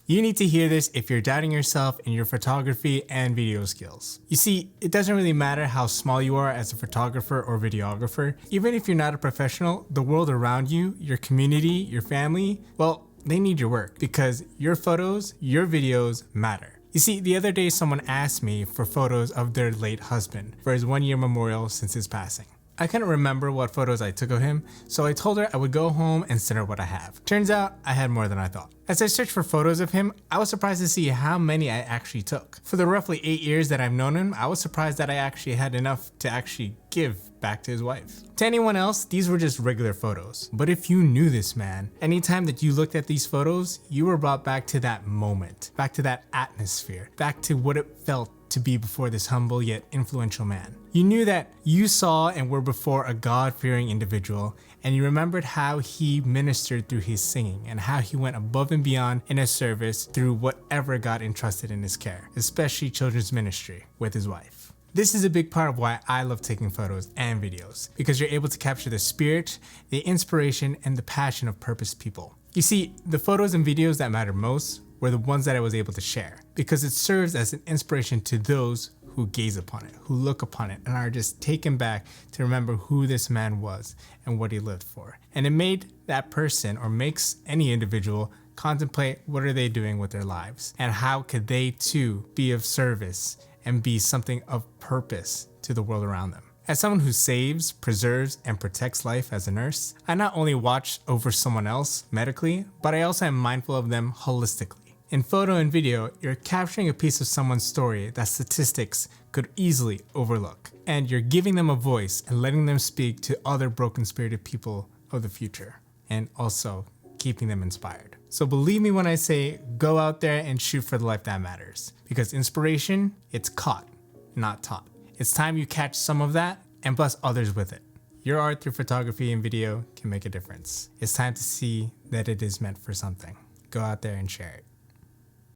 You need to hear this if you're doubting yourself in your photography and video skills. You see, it doesn't really matter how small you are as a photographer or videographer. Even if you're not a professional, the world around you, your community, your family, well, they need your work because your photos, your videos matter. You see, the other day someone asked me for photos of their late husband for his 1-year memorial since his passing. I couldn't remember what photos I took of him, so I told her I would go home and send her what I have. Turns out I had more than I thought. As I searched for photos of him, I was surprised to see how many I actually took. For the roughly 8 years that I've known him, I was surprised that I actually had enough to actually give back to his wife. To anyone else, these were just regular photos. But if you knew this man, anytime that you looked at these photos, you were brought back to that moment, back to that atmosphere, back to what it felt to be before this humble yet influential man. You knew that you saw and were before a God-fearing individual, and you remembered how he ministered through his singing and how he went above and beyond in his service through whatever God entrusted in his care, especially children's ministry with his wife. This is a big part of why I love taking photos and videos, because you're able to capture the spirit, the inspiration, and the passion of purposed people. You see, the photos and videos that matter most were the ones that I was able to share, because it serves as an inspiration to those who gaze upon it, who look upon it, and are just taken back to remember who this man was and what he lived for. And it made that person, or makes any individual, contemplate what are they doing with their lives and how could they too be of service and be something of purpose to the world around them. As someone who saves, preserves, and protects life as a nurse, I not only watch over someone else medically, but I also am mindful of them holistically. In photo and video, you're capturing a piece of someone's story that statistics could easily overlook. And you're giving them a voice and letting them speak to other broken-spirited people of the future. And also keeping them inspired. So believe me when I say, go out there and shoot for the life that matters. Because inspiration, it's caught, not taught. It's time you catch some of that and bless others with it. Your art through photography and video can make a difference. It's time to see that it is meant for something. Go out there and share it.